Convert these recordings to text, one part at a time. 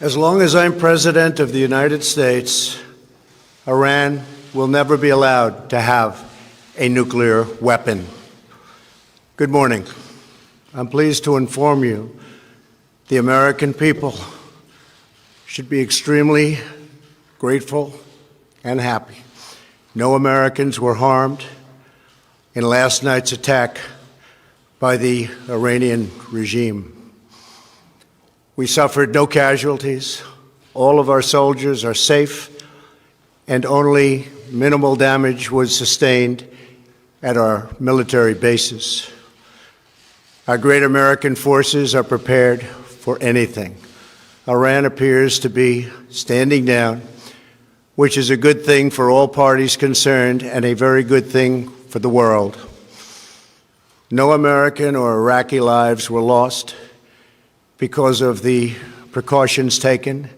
As long as I'm President of the United States, Iran will never be allowed to have a nuclear weapon. Good morning. I'm pleased to inform you the American people should be extremely grateful and happy. No Americans were harmed in last night's attack by the Iranian regime. We suffered no casualties. All of our soldiers are safe, and only minimal damage was sustained at our military bases. Our great American forces are prepared for anything. Iran appears to be standing down, which is a good thing for all parties concerned and a very good thing for the world. No American or Iraqi lives were lost because of the precautions taken,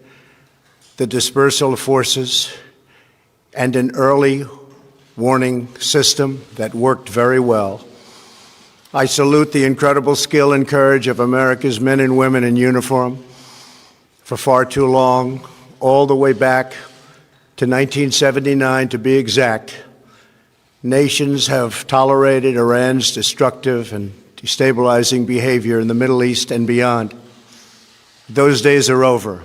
the dispersal of forces, and an early warning system that worked very well. I salute the incredible skill and courage of America's men and women in uniform. For far too long, all the way back to 1979 to be exact, nations have tolerated Iran's destructive and destabilizing behavior in the Middle East and beyond. Those days are over.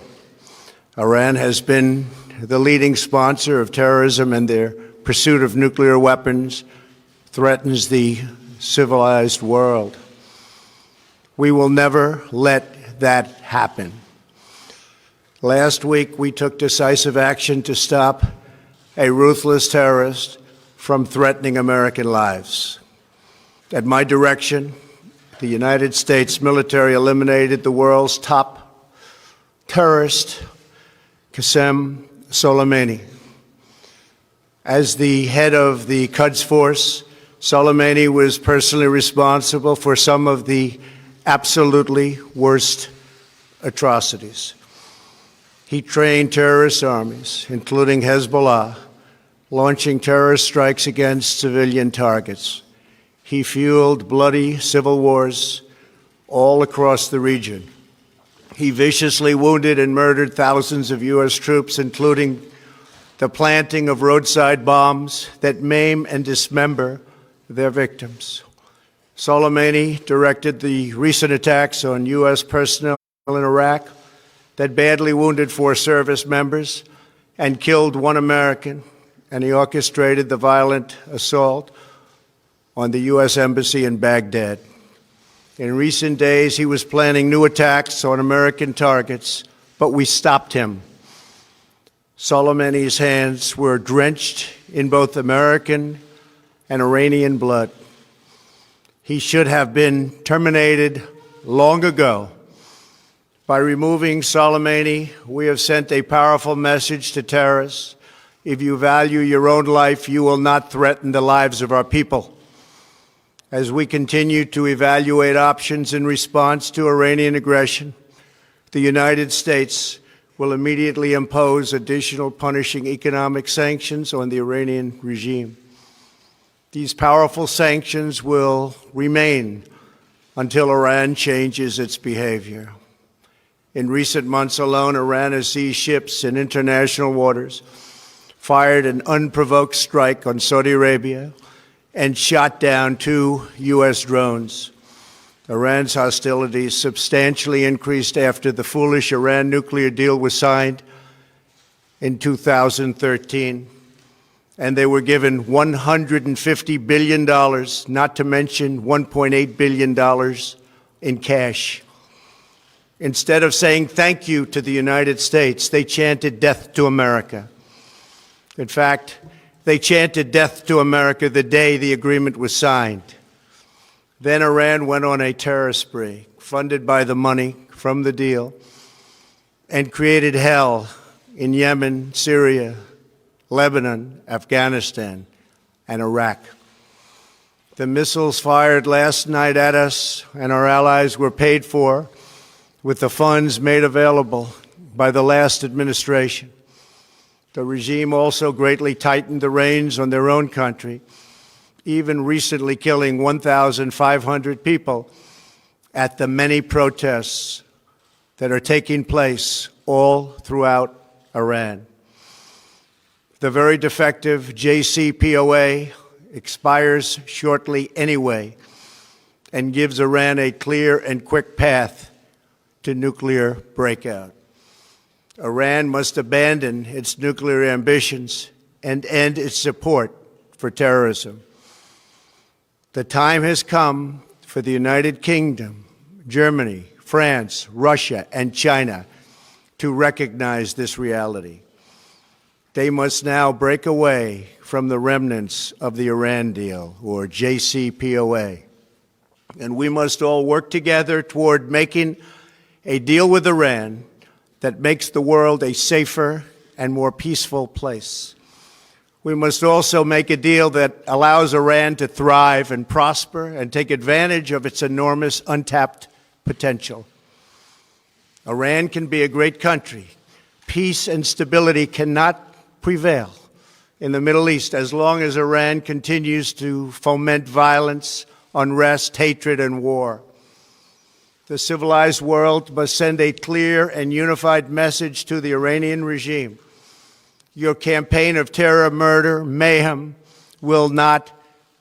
Iran has been the leading sponsor of terrorism, and their pursuit of nuclear weapons threatens the civilized world. We will never let that happen. Last week, we took decisive action to stop a ruthless terrorist from threatening American lives. At my direction, the United States military eliminated the world's top terrorist, Qasem Soleimani. As the head of the Quds Force, Soleimani was personally responsible for some of the absolutely worst atrocities. He trained terrorist armies, including Hezbollah, launching terrorist strikes against civilian targets. He fueled bloody civil wars all across the region. He viciously wounded and murdered thousands of U.S. troops, including the planting of roadside bombs that maim and dismember their victims. Soleimani directed the recent attacks on U.S. personnel in Iraq that badly wounded 4 service members and killed 1 American, and he orchestrated the violent assault on the U.S. Embassy in Baghdad. In recent days, he was planning new attacks on American targets, but we stopped him. Soleimani's hands were drenched in both American and Iranian blood. He should have been terminated long ago. By removing Soleimani, we have sent a powerful message to terrorists. If you value your own life, you will not threaten the lives of our people. As we continue to evaluate options in response to Iranian aggression, the United States will immediately impose additional punishing economic sanctions on the Iranian regime. These powerful sanctions will remain until Iran changes its behavior. In recent months alone, Iran has seized ships in international waters, fired an unprovoked strike on Saudi Arabia, and shot down 2 U.S. drones. Iran's hostilities substantially increased after the foolish Iran nuclear deal was signed in 2013, and they were given $150 billion, not to mention $1.8 billion in cash. Instead of saying thank you to the United States, they chanted death to America. In fact, they chanted death to America the day the agreement was signed. Then Iran went on a terror spree, funded by the money from the deal, and created hell in Yemen, Syria, Lebanon, Afghanistan, and Iraq. The missiles fired last night at us and our allies were paid for with the funds made available by the last administration. The regime also greatly tightened the reins on their own country, even recently killing 1,500 people at the many protests that are taking place all throughout Iran. The very defective JCPOA expires shortly anyway and gives Iran a clear and quick path to nuclear breakout. Iran must abandon its nuclear ambitions and end its support for terrorism. The time has come for the United Kingdom, Germany, France, Russia, and China to recognize this reality. They must now break away from the remnants of the Iran deal, or JCPOA. And we must all work together toward making a deal with Iran that makes the world a safer and more peaceful place. We must also make a deal that allows Iran to thrive and prosper and take advantage of its enormous untapped potential. Iran can be a great country. Peace and stability cannot prevail in the Middle East as long as Iran continues to foment violence, unrest, hatred, and war. The civilized world must send a clear and unified message to the Iranian regime. Your campaign of terror, murder, mayhem will not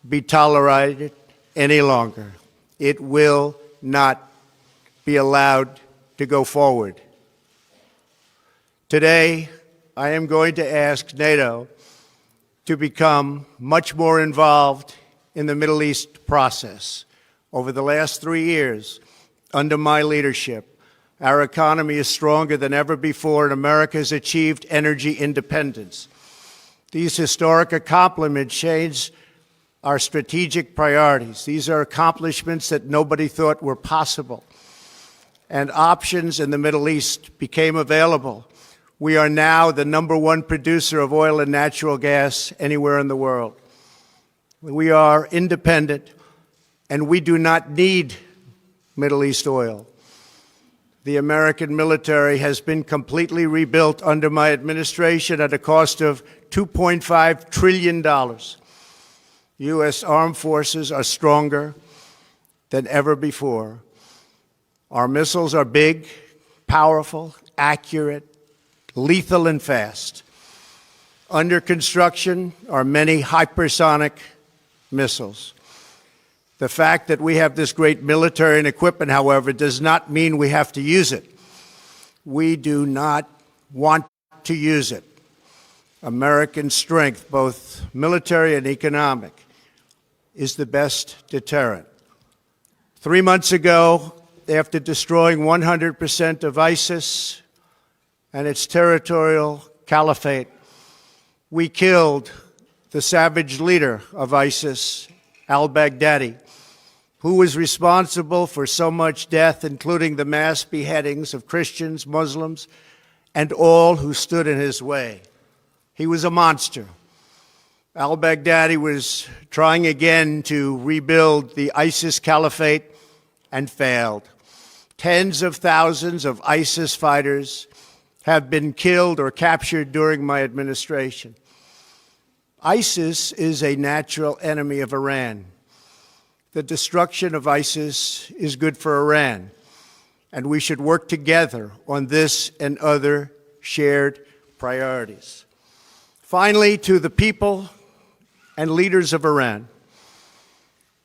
be tolerated any longer. It will not be allowed to go forward. Today, I am going to ask NATO to become much more involved in the Middle East process. Over the last 3 years, under my leadership, our economy is stronger than ever before, and America has achieved energy independence. These historic accomplishments change our strategic priorities. These are accomplishments that nobody thought were possible. And options in the Middle East became available. We are now the #1 producer of oil and natural gas anywhere in the world. We are independent, and we do not need Middle East oil. The American military has been completely rebuilt under my administration at a cost of $2.5 trillion. U.S. armed forces are stronger than ever before. Our missiles are big, powerful, accurate, lethal, and fast. Under construction are many hypersonic missiles. The fact that we have this great military and equipment, however, does not mean we have to use it. We do not want to use it. American strength, both military and economic, is the best deterrent. 3 months ago, after destroying 100% of ISIS and its territorial caliphate, we killed the savage leader of ISIS, al-Baghdadi, who was responsible for so much death, including the mass beheadings of Christians, Muslims, and all who stood in his way. He was a monster. Al-Baghdadi was trying again to rebuild the ISIS caliphate and failed. Tens of thousands of ISIS fighters have been killed or captured during my administration. ISIS is a natural enemy of Iran. The destruction of ISIS is good for Iran, and we should work together on this and other shared priorities. Finally, to the people and leaders of Iran,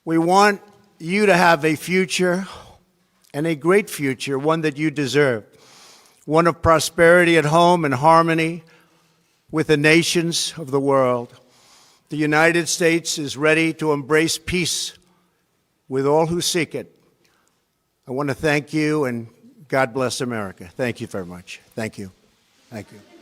we want you to have a future, and a great future, one that you deserve, one of prosperity at home and harmony with the nations of the world. The United States is ready to embrace peace with all who seek it. I want to thank you, and God bless America. Thank you very much. Thank you. Thank you.